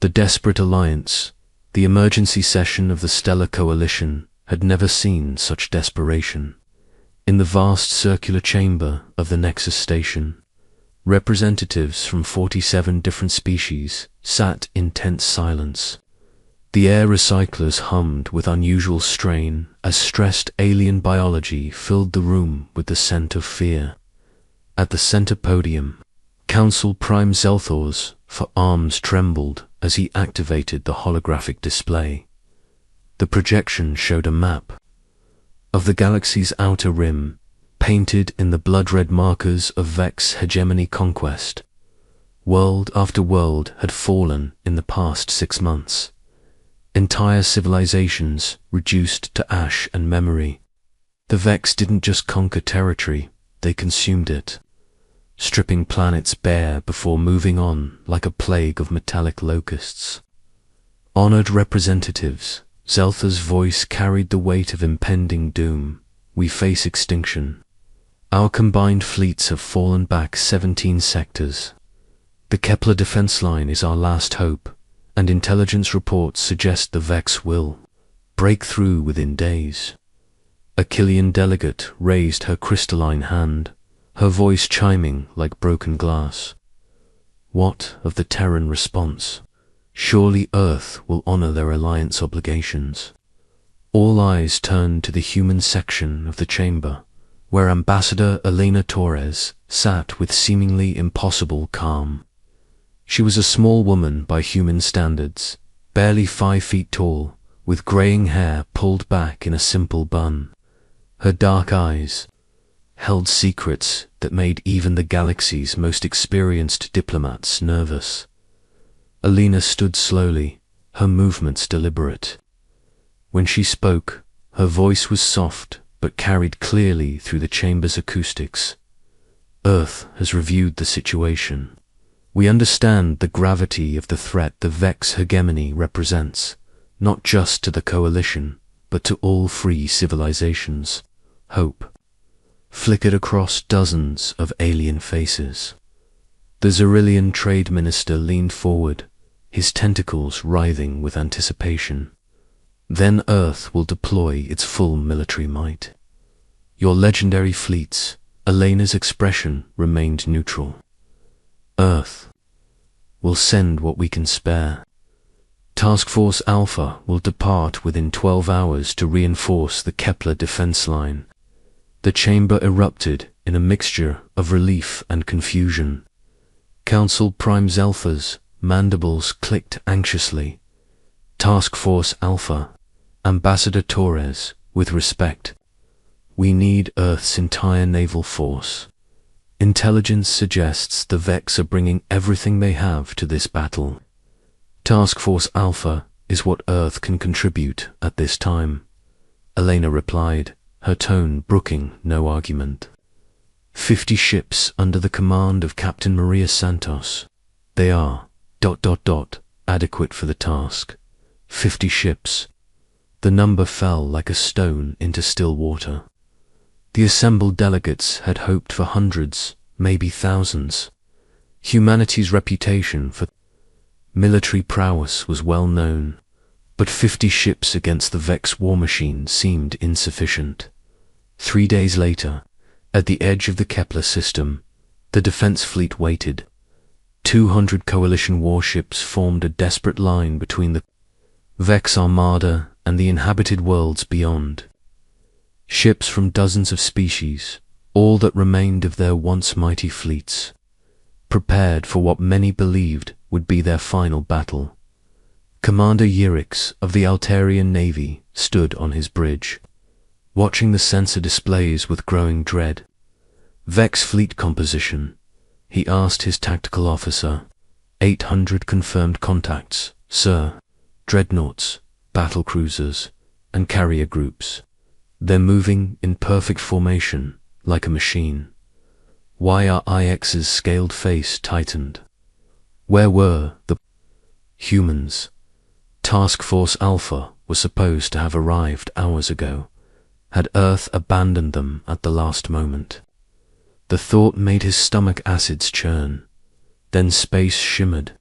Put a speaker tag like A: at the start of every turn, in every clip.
A: The desperate alliance, the emergency session of the Stellar Coalition, had never seen such desperation. In the vast circular chamber of the Nexus Station, representatives from 47 different species sat in tense silence. The air recyclers hummed with unusual strain as stressed alien biology filled the room with the scent of fear. At the center podium, Council Prime Zelthor's arms trembled as he activated the holographic display. The projection showed a map of the galaxy's outer rim, painted in the blood-red markers of Vex hegemony conquest. World after world had fallen in the past 6 months. Entire civilizations reduced to ash and memory. The Vex didn't just conquer territory, they consumed it, stripping planets bare before moving on like a plague of metallic locusts. Honored representatives, Zeltha's voice carried the weight of impending doom. We face extinction. Our combined fleets have fallen back 17 sectors. The Kepler defense line is our last hope, and intelligence reports suggest the Vex will break through within days. A Killian delegate raised her crystalline hand, her voice chiming like broken glass. What of the Terran response? Surely Earth will honor their alliance obligations. All eyes turned to the human section of the chamber, where Ambassador Elena Torres sat with seemingly impossible calm. She was a small woman by human standards, barely 5 feet tall, with graying hair pulled back in a simple bun. Her dark eyes held secrets that made even the galaxy's most experienced diplomats nervous. Elena stood slowly, her movements deliberate. When she spoke, her voice was soft but carried clearly through the chamber's acoustics. Earth has reviewed the situation. We understand the gravity of the threat the Vex hegemony represents, not just to the Coalition, but to all free civilizations. Hope flickered across dozens of alien faces. The Xerillian Trade Minister leaned forward, his tentacles writhing with anticipation. Then Earth will deploy its full military might. Your legendary fleets, Elena's expression remained neutral. Earth will send what we can spare. Task Force Alpha will depart within 12 hours to reinforce the Kepler defense line. The chamber erupted in a mixture of relief and confusion. Council Prime Zeltha's mandibles clicked anxiously. Task Force Alpha, Ambassador Torres, with respect. We need Earth's entire naval force. Intelligence suggests the Vex are bringing everything they have to this battle. Task Force Alpha is what Earth can contribute at this time. Elena replied, her tone brooking no argument. 50 ships under the command of Captain Maria Santos. They are ... adequate for the task. 50 ships. The number fell like a stone into still water. The assembled delegates had hoped for hundreds, maybe thousands. Humanity's reputation for military prowess was well known, but 50 ships against the Vex war machine seemed insufficient. 3 days later, at the edge of the Kepler system, the defense fleet waited. 200 coalition warships formed a desperate line between the Vex armada and the inhabited worlds beyond. Ships from dozens of species, all that remained of their once mighty fleets, prepared for what many believed would be their final battle. Commander Yurix of the Altarian Navy stood on his bridge, watching the sensor displays with growing dread. Vex fleet composition, he asked his tactical officer. 800 confirmed contacts, sir. Dreadnoughts, battlecruisers, and carrier groups. They're moving in perfect formation, like a machine. YRIX's scaled face tightened. Where were the humans? Task Force Alpha was supposed to have arrived hours ago. Had Earth abandoned them at the last moment? The thought made his stomach acids churn. Then space shimmered.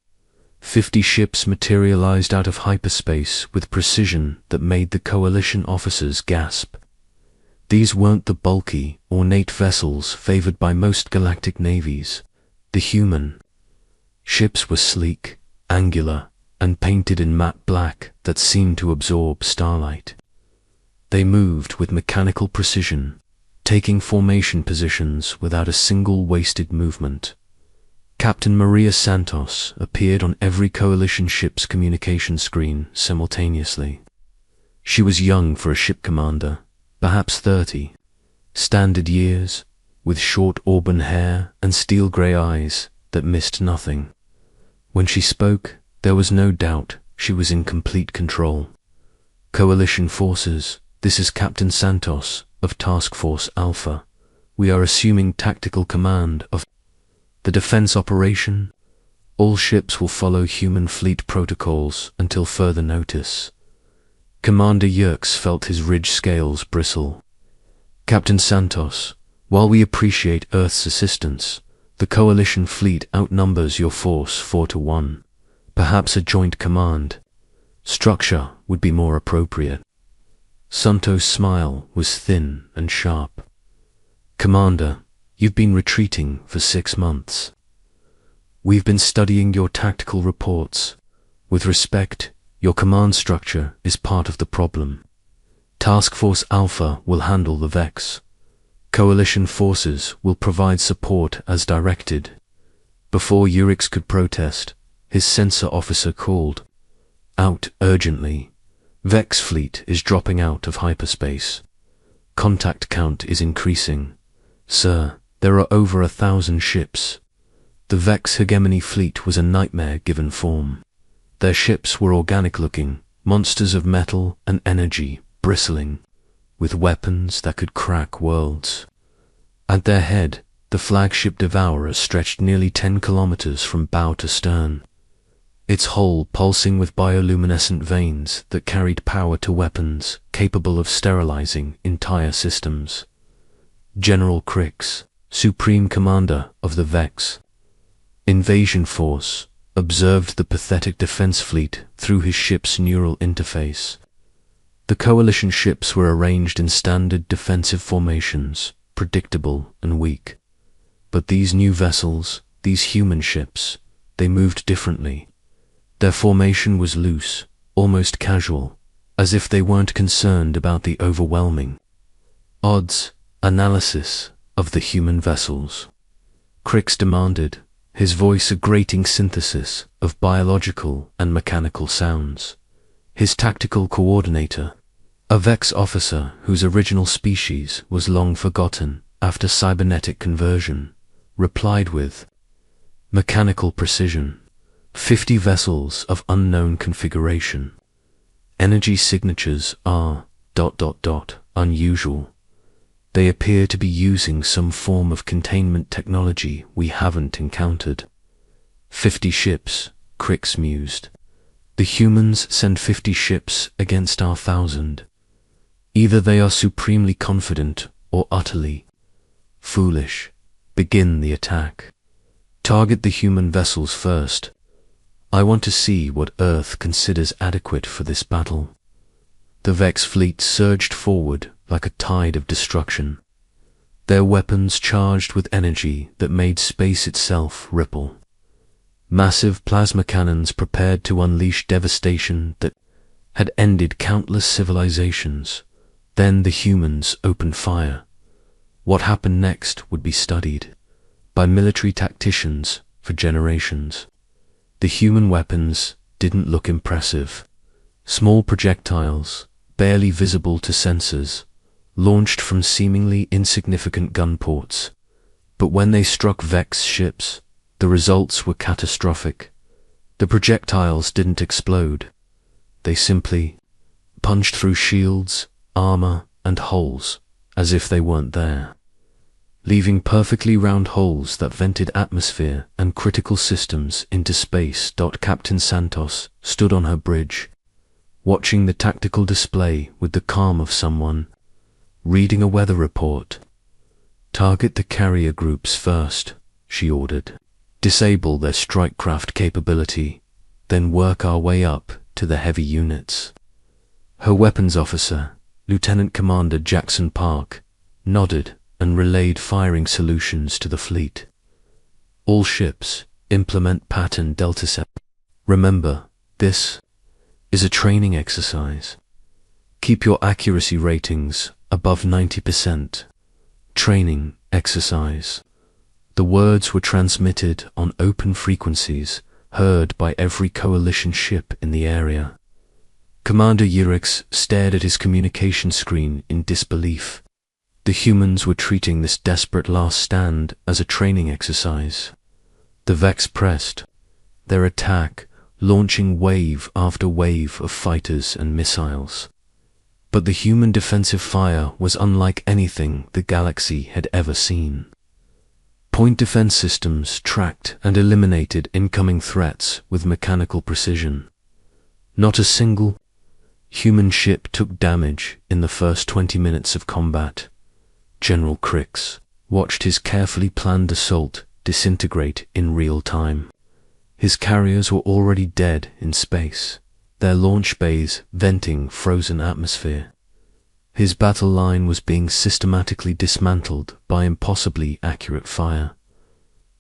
A: 50 ships materialized out of hyperspace with precision that made the coalition officers gasp. These weren't the bulky, ornate vessels favored by most galactic navies. The human ships were sleek, angular, and painted in matte black that seemed to absorb starlight. They moved with mechanical precision, taking formation positions without a single wasted movement. Captain Maria Santos appeared on every coalition ship's communication screen simultaneously. She was young for a ship commander, perhaps 30, standard years, with short auburn hair and steel-grey eyes that missed nothing. When she spoke, there was no doubt she was in complete control. Coalition forces, this is Captain Santos of Task Force Alpha. We are assuming tactical command of the defense operation. All ships will follow human fleet protocols until further notice. Commander Yerkes felt his ridge scales bristle. Captain Santos, while we appreciate Earth's assistance, the coalition fleet outnumbers your force 4-1. Perhaps a joint command structure would be more appropriate. Santos' smile was thin and sharp. Commander, you've been retreating for 6 months. We've been studying your tactical reports. With respect, your command structure is part of the problem. Task Force Alpha will handle the Vex. Coalition forces will provide support as directed. Before Yerkes could protest, his sensor officer called out urgently. Vex fleet is dropping out of hyperspace. Contact count is increasing. Sir, there are over 1,000 ships. The Vex hegemony fleet was a nightmare given form. Their ships were organic-looking, monsters of metal and energy, bristling, with weapons that could crack worlds. At their head, the flagship Devourer stretched nearly 10 kilometers from bow to stern, its hull pulsing with bioluminescent veins that carried power to weapons capable of sterilizing entire systems. General Crix, Supreme Commander of the Vex Invasion Force, observed the pathetic defense fleet through his ship's neural interface. The coalition ships were arranged in standard defensive formations, predictable and weak. But these new vessels, these human ships, they moved differently. Their formation was loose, almost casual, as if they weren't concerned about the overwhelming odds analysis of the human vessels. Crix demanded, his voice a grating synthesis of biological and mechanical sounds. His tactical coordinator, a Vex officer whose original species was long forgotten after cybernetic conversion, replied with mechanical precision. 50 vessels of unknown configuration. Energy signatures are ... unusual. They appear to be using some form of containment technology we haven't encountered. 50 ships, Crix mused. The humans send 50 ships against our 1,000. Either they are supremely confident or utterly foolish. Begin the attack. Target the human vessels first. I want to see what Earth considers adequate for this battle. The Vex fleet surged forward like a tide of destruction, their weapons charged with energy that made space itself ripple. Massive plasma cannons prepared to unleash devastation that had ended countless civilizations. Then the humans opened fire. What happened next would be studied by military tacticians for generations. The human weapons didn't look impressive. Small projectiles, barely visible to sensors, launched from seemingly insignificant gun ports. But when they struck Vex ships, the results were catastrophic. The projectiles didn't explode. They simply punched through shields, armor, and hulls as if they weren't there, leaving perfectly round holes that vented atmosphere and critical systems into space. Captain Santos stood on her bridge, watching the tactical display with the calm of someone reading a weather report. Target the carrier groups first, she ordered. Disable their strike craft capability. then work our way up to the heavy units. Her weapons officer, Lieutenant Commander Jackson Park, nodded and relayed firing solutions to the fleet. All ships implement pattern Delta 7. Remember, this is a training exercise. Keep your accuracy ratings above 90%. Training exercise. The words were transmitted on open frequencies, heard by every coalition ship in the area. Commander Urix stared at his communication screen in disbelief. The humans were treating this desperate last stand as a training exercise. The Vex pressed, their attack launching wave after wave of fighters and missiles. But the human defensive fire was unlike anything the galaxy had ever seen. Point defense systems tracked and eliminated incoming threats with mechanical precision. Not a single human ship took damage in the first 20 minutes of combat. General Crix watched his carefully planned assault disintegrate in real time. His carriers were already dead in space, their launch bays venting frozen atmosphere. His battle line was being systematically dismantled by impossibly accurate fire.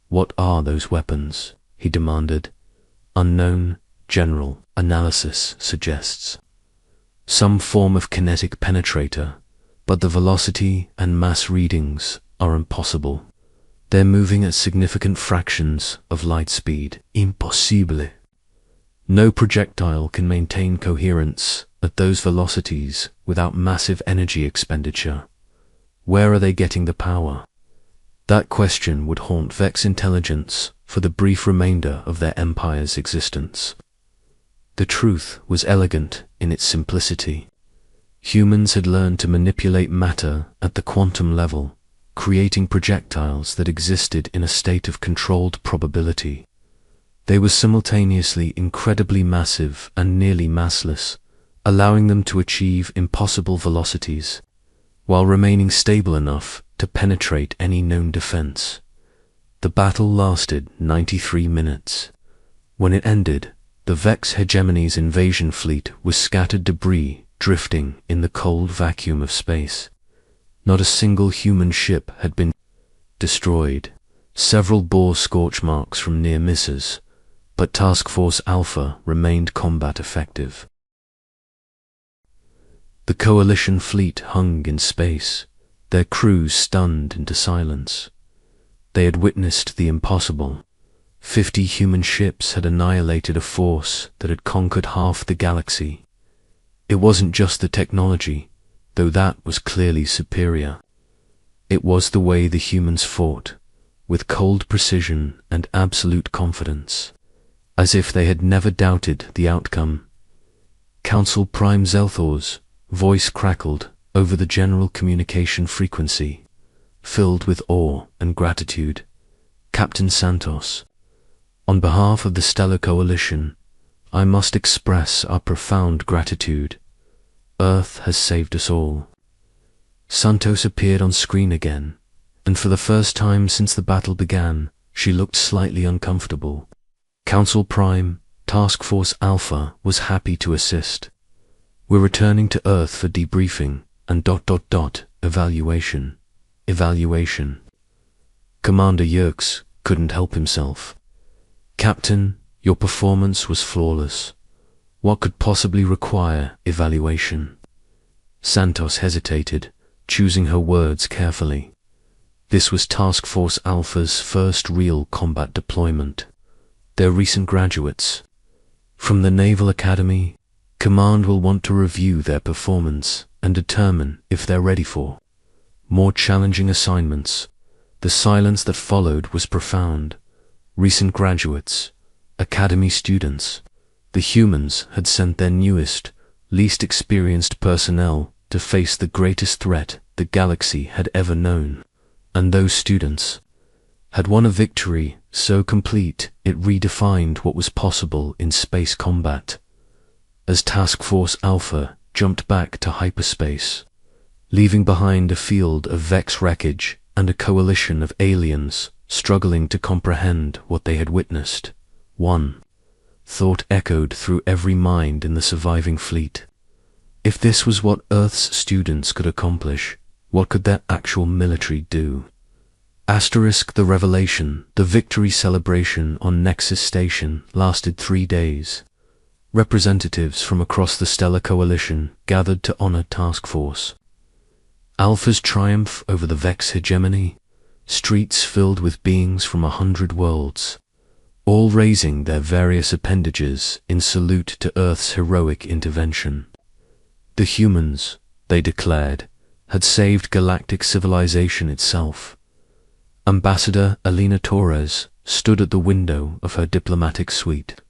A: "What are those weapons?" he demanded. "Unknown, General. Analysis suggests some form of kinetic penetrator, but the velocity and mass readings are impossible. They're moving at significant fractions of light speed. Impossible. No projectile can maintain coherence at those velocities without massive energy expenditure. Where are they getting the power?" That question would haunt Vex intelligence for the brief remainder of their empire's existence. The truth was elegant in its simplicity. Humans had learned to manipulate matter at the quantum level, creating projectiles that existed in a state of controlled probability. They were simultaneously incredibly massive and nearly massless, allowing them to achieve impossible velocities, while remaining stable enough to penetrate any known defense. The battle lasted 93 minutes. When it ended, the Vex hegemony's invasion fleet was scattered debris drifting in the cold vacuum of space. Not a single human ship had been destroyed. Several bore scorch marks from near misses, but Task Force Alpha remained combat effective. The Coalition fleet hung in space, their crews stunned into silence. They had witnessed the impossible. 50 human ships had annihilated a force that had conquered half the galaxy. It wasn't just the technology, though that was clearly superior. It was the way the humans fought, with cold precision and absolute confidence, as if they had never doubted the outcome. Council Prime Zelthor's voice crackled over the general communication frequency, filled with awe and gratitude. "Captain Santos, on behalf of the Stellar Coalition, I must express our profound gratitude. Earth has saved us all." Santos appeared on screen again, and for the first time since the battle began, she looked slightly uncomfortable. Council Prime, Task Force Alpha was happy to assist. "We're returning to Earth for debriefing and ... evaluation. Evaluation." Commander Yerkes couldn't help himself. "Captain, your performance was flawless. What could possibly require evaluation?" Santos hesitated, choosing her words carefully. This was Task Force Alpha's first real combat deployment. Their recent graduates from the Naval Academy, Command will want to review their performance and determine if they're ready for more challenging assignments. The silence that followed was profound. Recent graduates, Academy students, the humans had sent their newest, least experienced personnel to face the greatest threat the galaxy had ever known. And those students had won a victory so complete it redefined what was possible in space combat. As Task Force Alpha jumped back to hyperspace, leaving behind a field of Vex wreckage and a coalition of aliens struggling to comprehend what they had witnessed. 1. Thought echoed through every mind in the surviving fleet. If this was what Earth's students could accomplish, what could their actual military do? The revelation, the victory celebration on Nexus Station lasted 3 days. Representatives from across the Stellar Coalition gathered to honor Task Force Alpha's triumph over the Vex hegemony, streets filled with beings from 100 worlds, all raising their various appendages in salute to Earth's heroic intervention. The humans, they declared, had saved galactic civilization itself. Ambassador Alina Torres stood at the window of her diplomatic suite,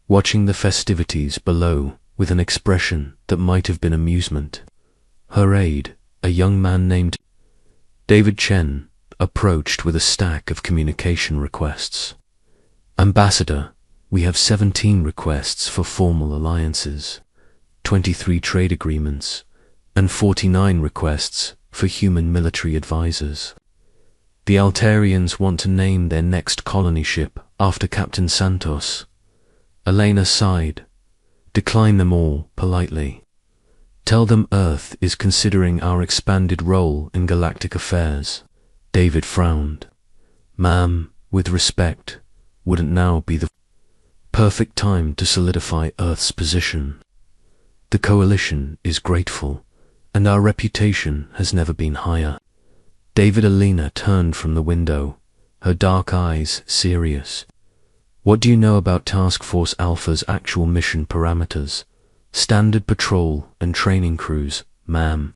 A: watching the festivities below with an expression that might have been amusement. Her aide, a young man named David Chen, approached with a stack of communication requests. Ambassador, we have 17 requests for formal alliances, 23 trade agreements, and 49 requests for human military advisors. The Altarians want to name their next colony ship after Captain Santos. Elena sighed. Decline them all politely. Tell them Earth is considering our expanded role in galactic affairs. David frowned. Ma'am, with respect, wouldn't now be the perfect time to solidify Earth's position? The Coalition is grateful, and our reputation has never been higher. Alina turned from the window, her dark eyes serious. What do you know about Task Force Alpha's actual mission parameters? Standard patrol and training crews, ma'am.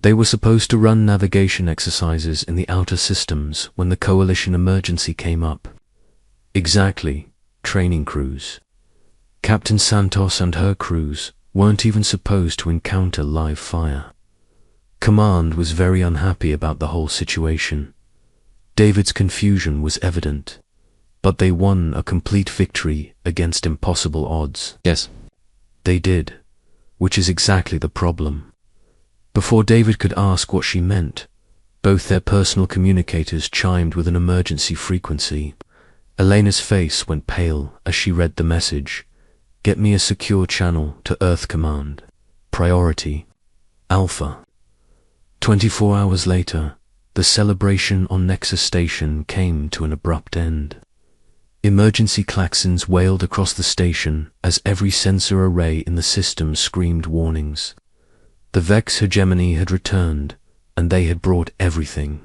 A: They were supposed to run navigation exercises in the outer systems when the Coalition emergency came up. Exactly, training crews. Captain Santos and her crews weren't even supposed to encounter live fire. Command was very unhappy about the whole situation. David's confusion was evident, but they won a complete victory against impossible odds.
B: Yes.
A: They did, which is exactly the problem. Before David could ask what she meant, both their personal communicators chimed with an emergency frequency. Elena's face went pale as she read the message. Get me a secure channel to Earth Command. Priority, Alpha. 24 hours later, the celebration on Nexus Station came to an abrupt end. Emergency klaxons wailed across the station as every sensor array in the system screamed warnings. The Vex hegemony had returned, and they had brought everything.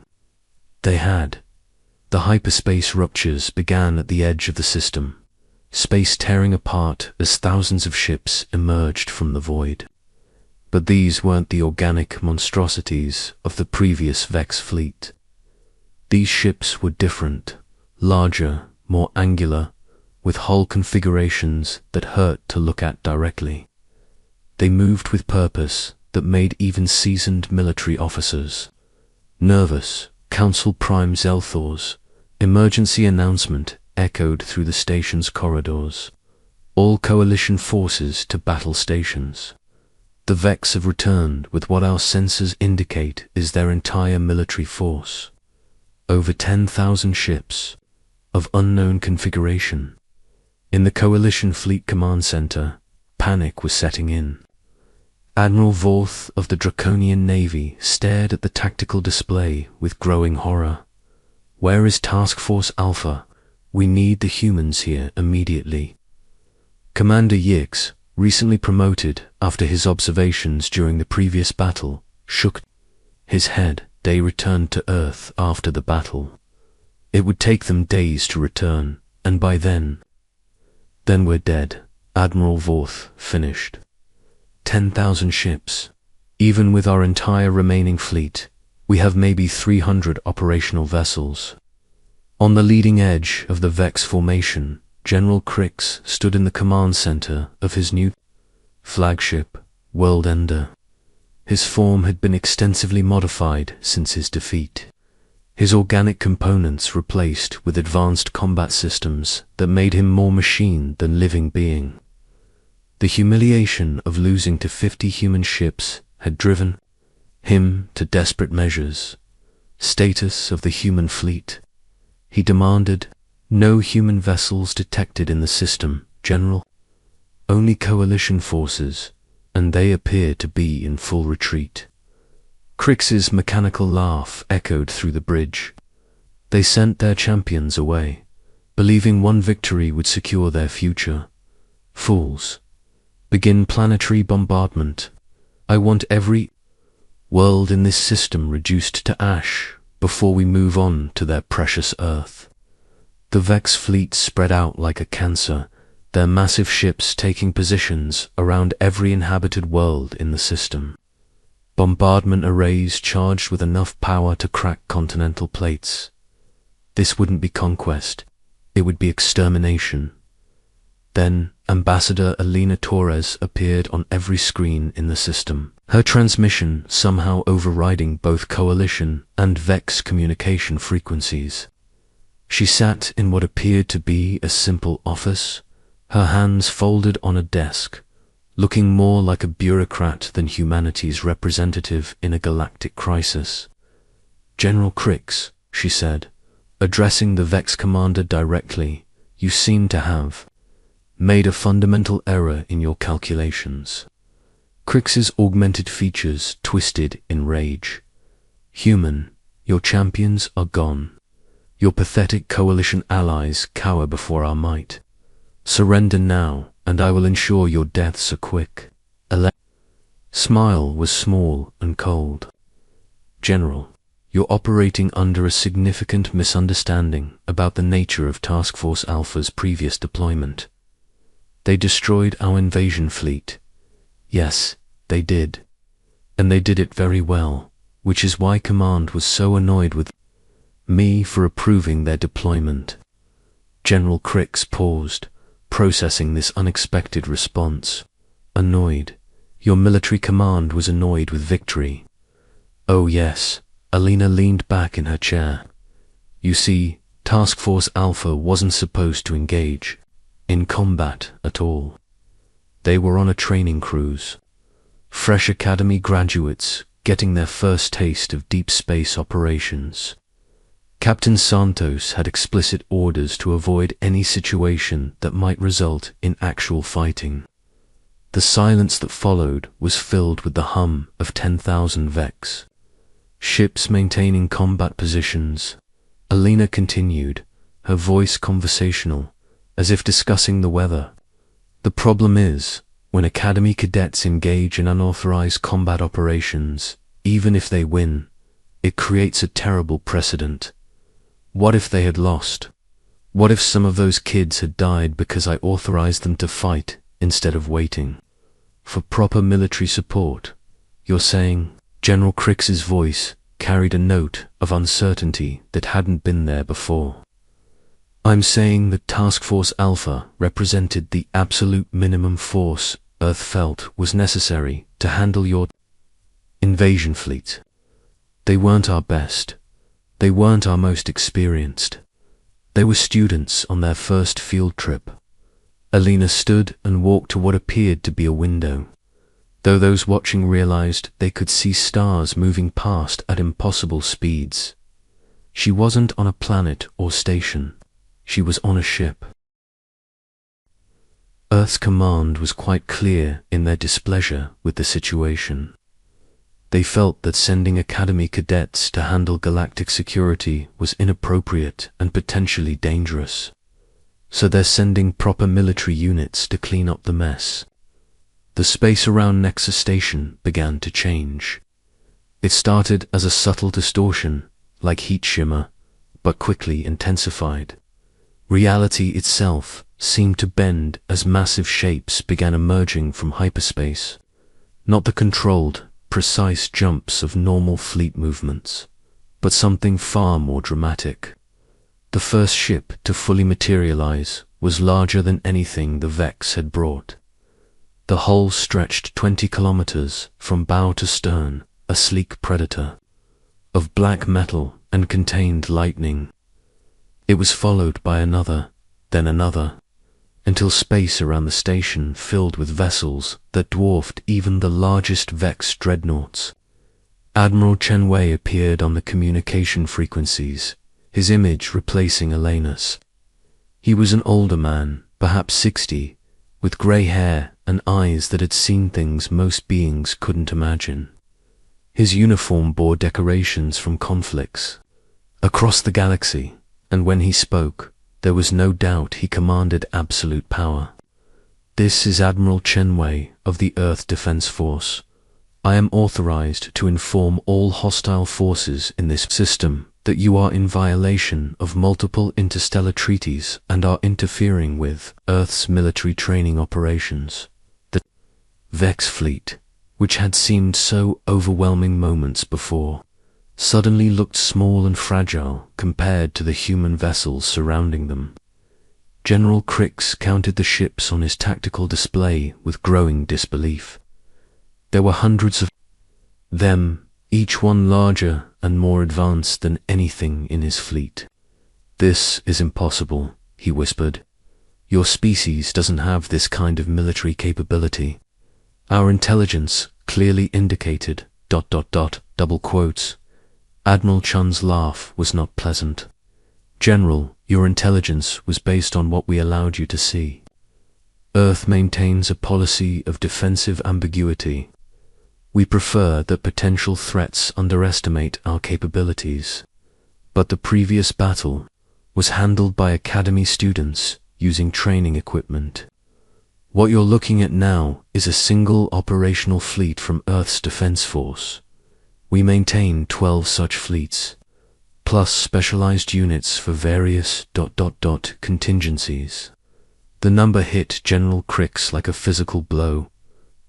A: They had. The hyperspace ruptures began at the edge of the system, space tearing apart as thousands of ships emerged from the void. But these weren't the organic monstrosities of the previous Vex fleet. These ships were different, larger, more angular, with hull configurations that hurt to look at directly. They moved with purpose that made even seasoned military officers nervous. Council Prime Zelthor's emergency announcement echoed through the station's corridors. All Coalition forces to battle stations. The Vex have returned with what our sensors indicate is their entire military force. Over 10,000 ships, of unknown configuration. In the Coalition Fleet Command Center, panic was setting in. Admiral Vorth of the Draconian Navy stared at the tactical display with growing horror. Where is Task Force Alpha? We need the humans here immediately. Commander Yix, recently promoted after his observations during the previous battle, shook his head. They returned to Earth after the battle. It would take them days to return, and by then we're dead, Admiral Vorth finished. 10,000 ships. Even with our entire remaining fleet, we have maybe 300 operational vessels. On the leading edge of the Vex formation, General Crix stood in the command center of his new flagship, World Ender. His form had been extensively modified since his defeat. His organic components replaced with advanced combat systems that made him more machine than living being. The humiliation of losing to 50 human ships had driven him to desperate measures. Status of the human fleet. He demanded no human vessels detected in the system General? Only coalition forces, and they appear to be in full retreat. Crix's mechanical laugh echoed through the bridge. They sent their champions away, believing one victory would secure their future. Fools. Begin planetary bombardment. I want every world in this system reduced to ash before we move on to their precious Earth. The Vex fleet spread out like a cancer, their massive ships taking positions around every inhabited world in the system. Bombardment arrays charged with enough power to crack continental plates. This wouldn't be conquest, it would be extermination. Then Ambassador Elena Torres appeared on every screen in the system, her transmission somehow overriding both Coalition and Vex communication frequencies. She sat in what appeared to be a simple office, her hands folded on a desk, looking more like a bureaucrat than humanity's representative in a galactic crisis. "General Crix," she said, addressing the Vex commander directly, "you seem to have made a fundamental error in your calculations." Crix's augmented features twisted in rage. "Human, your champions are gone. Your pathetic coalition allies cower before our might. Surrender now, and I will ensure your deaths are quick." Smile was small and cold. "General, you're operating under a significant misunderstanding about the nature of Task Force Alpha's previous deployment. They destroyed our invasion fleet. Yes, they did. And they did it very well, which is why Command was so annoyed with me for approving their deployment." General Crix paused, processing this unexpected response. "Annoyed? Your military command was annoyed with victory." "Oh yes." Elena leaned back in her chair. "You see, Task Force Alpha wasn't supposed to engage in combat at all. They were on a training cruise. Fresh academy graduates getting their first taste of deep space operations. Captain Santos had explicit orders to avoid any situation that might result in actual fighting. The silence that followed was filled with the hum of 10,000 Vex. Ships maintaining combat positions. Elena continued, her voice conversational, as if discussing the weather. "The problem is, when Academy cadets engage in unauthorized combat operations, even if they win, it creates a terrible precedent. What if they had lost? What if some of those kids had died because I authorized them to fight instead of waiting for proper military support?" "You're saying?" General Crix's voice carried a note of uncertainty that hadn't been there before. "I'm saying that Task Force Alpha represented the absolute minimum force Earth felt was necessary to handle your invasion fleet. They weren't our best. They weren't our most experienced. They were students on their first field trip." Elena stood and walked to what appeared to be a window, though those watching realized they could see stars moving past at impossible speeds. She wasn't on a planet or station. She was on a ship. Earth's command was quite clear in their displeasure with the situation. They felt that sending Academy cadets to handle galactic security was inappropriate and potentially dangerous. So they're sending proper military units to clean up the mess. The space around Nexus Station began to change. It started as a subtle distortion, like heat shimmer, but quickly intensified. Reality itself seemed to bend as massive shapes began emerging from hyperspace, not the controlled, precise jumps of normal fleet movements, but something far more dramatic. The first ship to fully materialize was larger than anything the Vex had brought. The hull stretched 20 kilometers from bow to stern, a sleek predator of black metal and contained lightning. It was followed by another, then another, until space around the station filled with vessels that dwarfed even the largest Vex dreadnoughts. Admiral Chenwei appeared on the communication frequencies, his image replacing Elena's. He was an older man, perhaps 60, with grey hair and eyes that had seen things most beings couldn't imagine. His uniform bore decorations from conflicts across the galaxy, and when he spoke, there was no doubt he commanded absolute power. "This is Admiral Chenwei of the Earth Defense Force. I am authorized to inform all hostile forces in this system that you are in violation of multiple interstellar treaties and are interfering with Earth's military training operations." The Vex fleet, which had seemed so overwhelming moments before, suddenly looked small and fragile compared to the human vessels surrounding them. General Crix counted the ships on his tactical display with growing disbelief. There were hundreds of them, each one larger and more advanced than anything in his fleet. "This is impossible," he whispered. "Your species doesn't have this kind of military capability. Our intelligence clearly indicated ... double quotes. Admiral Chun's laugh was not pleasant. "General, your intelligence was based on what we allowed you to see. Earth maintains a policy of defensive ambiguity. We prefer that potential threats underestimate our capabilities. But the previous battle was handled by Academy students using training equipment. What you're looking at now is a single operational fleet from Earth's Defense Force. We maintain 12 such fleets, plus specialized units for various ... contingencies." The number hit General Crix like a physical blow.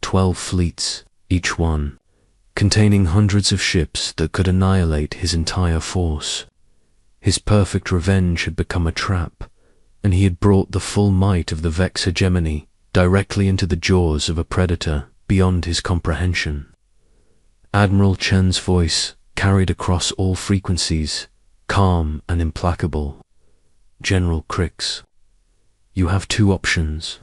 A: 12 fleets, each one containing hundreds of ships that could annihilate his entire force. His perfect revenge had become a trap, and he had brought the full might of the Vex hegemony directly into the jaws of a predator beyond his comprehension. Admiral Chen's voice carried across all frequencies, calm and implacable. "General Crix, you have two options.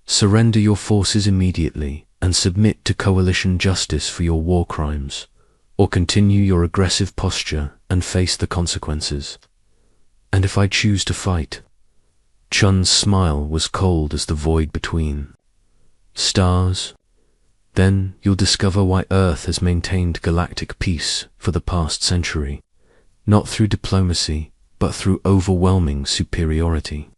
A: Surrender your forces immediately and submit to coalition justice for your war crimes, or continue your aggressive posture and face the consequences. And if I choose to fight?" Chun's smile was cold as the void between stars. "Then you'll discover why Earth has maintained galactic peace for the past century, not through diplomacy, but through overwhelming superiority.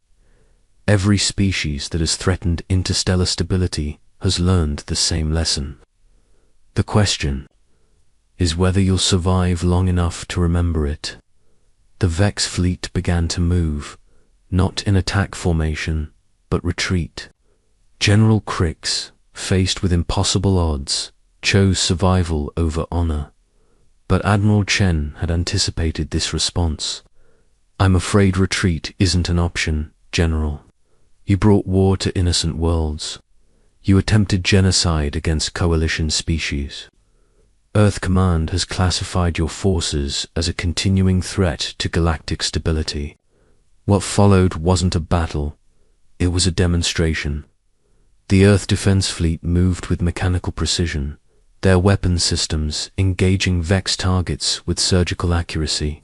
A: Every species that has threatened interstellar stability has learned the same lesson. The question is whether you'll survive long enough to remember it." The Vex fleet began to move, not in attack formation, but retreat. General Crix, faced with impossible odds, chose survival over honor. But Admiral Chen had anticipated this response. "I'm afraid retreat isn't an option, General. You brought war to innocent worlds. You attempted genocide against coalition species. Earth Command has classified your forces as a continuing threat to galactic stability. What followed wasn't a battle, it was a demonstration." The Earth Defense Fleet moved with mechanical precision, their weapon systems engaging Vex targets with surgical accuracy.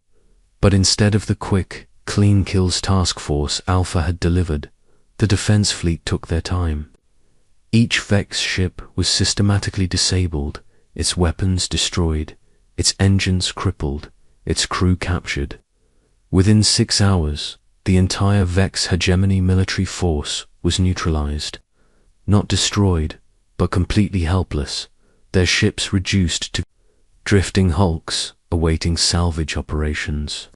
A: But instead of the quick, clean kills task force Alpha had delivered, the Defense Fleet took their time. Each Vex ship was systematically disabled, its weapons destroyed, its engines crippled, its crew captured. Within 6 hours, the entire Vex hegemony military force was neutralized. Not destroyed, but completely helpless, their ships reduced to drifting hulks awaiting salvage operations.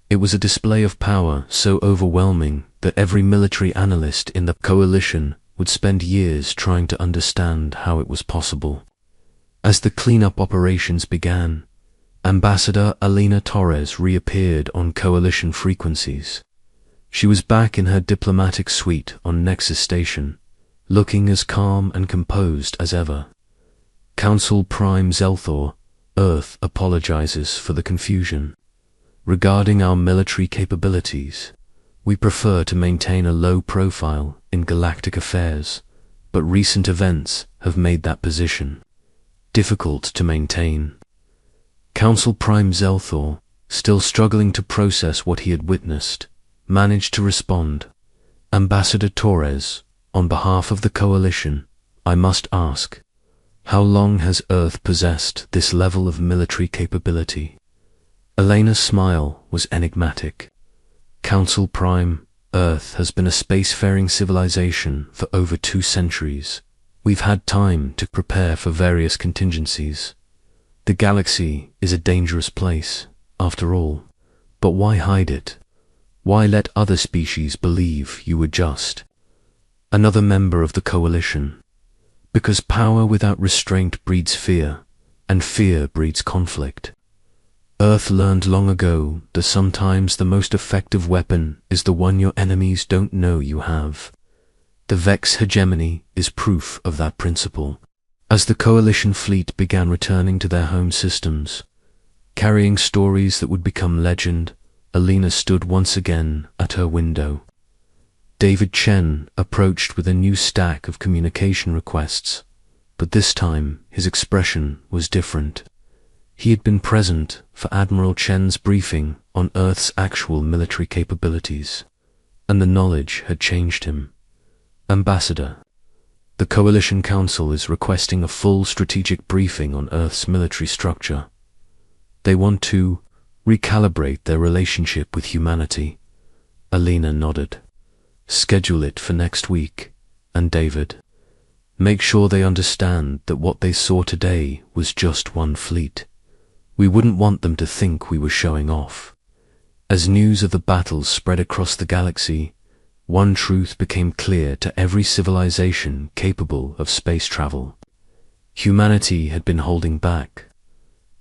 A: It was a display of power so overwhelming that every military analyst in the coalition would spend years trying to understand how it was possible. As the cleanup operations began, Ambassador Alina Torres reappeared on coalition frequencies. She was back in her diplomatic suite on Nexus Station, looking as calm and composed as ever. "Council Prime Zelthor, Earth apologizes for the confusion. Regarding our military capabilities, we prefer to maintain a low profile in galactic affairs, but recent events have made that position difficult to maintain." Council Prime Zelthor, still struggling to process what he had witnessed, managed to respond. Ambassador Torres, on behalf of the Coalition, I must ask, how long has Earth possessed this level of military capability? Elena's smile was enigmatic. Council Prime, Earth has been a spacefaring civilization for over 2 centuries. We've had time to prepare for various contingencies. The galaxy is a dangerous place, after all. But why hide it? Why let other species believe you were just another member of the Coalition? Because power without restraint breeds fear, and fear breeds conflict. Earth learned long ago that sometimes the most effective weapon is the one your enemies don't know you have. The Vex hegemony is proof of that principle. As the Coalition fleet began returning to their home systems, carrying stories that would become legend, Elena stood once again at her window. David Chen approached with a new stack of communication requests, but this time his expression was different. He had been present for Admiral Chen's briefing on Earth's actual military capabilities, and the knowledge had changed him. Ambassador, the Coalition Council is requesting a full strategic briefing on Earth's military structure. They want to recalibrate their relationship with humanity. Elena nodded. Schedule it for next week, and David, make sure they understand that what they saw today was just one fleet. We wouldn't want them to think we were showing off. As news of the battles spread across the galaxy, one truth became clear to every civilization capable of space travel. Humanity had been holding back.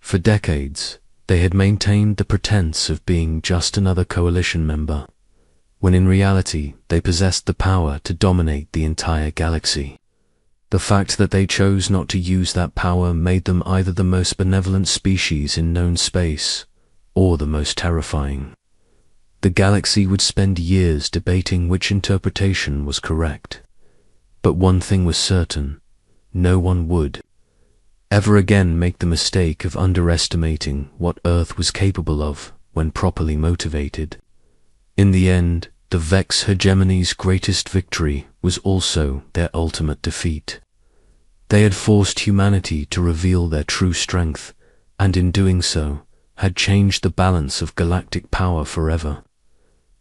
A: For decades, they had maintained the pretense of being just another Coalition member, when in reality they possessed the power to dominate the entire galaxy. The fact that they chose not to use that power made them either the most benevolent species in known space, or the most terrifying. The galaxy would spend years debating which interpretation was correct. But one thing was certain: no one would ever again make the mistake of underestimating what Earth was capable of when properly motivated. In the end, the Vex hegemony's greatest victory was also their ultimate defeat. They had forced humanity to reveal their true strength, and in doing so, had changed the balance of galactic power forever.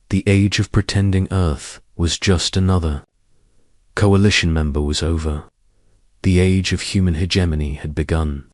A: The age of pretending Earth was just another Coalition member was over. The age of human hegemony had begun.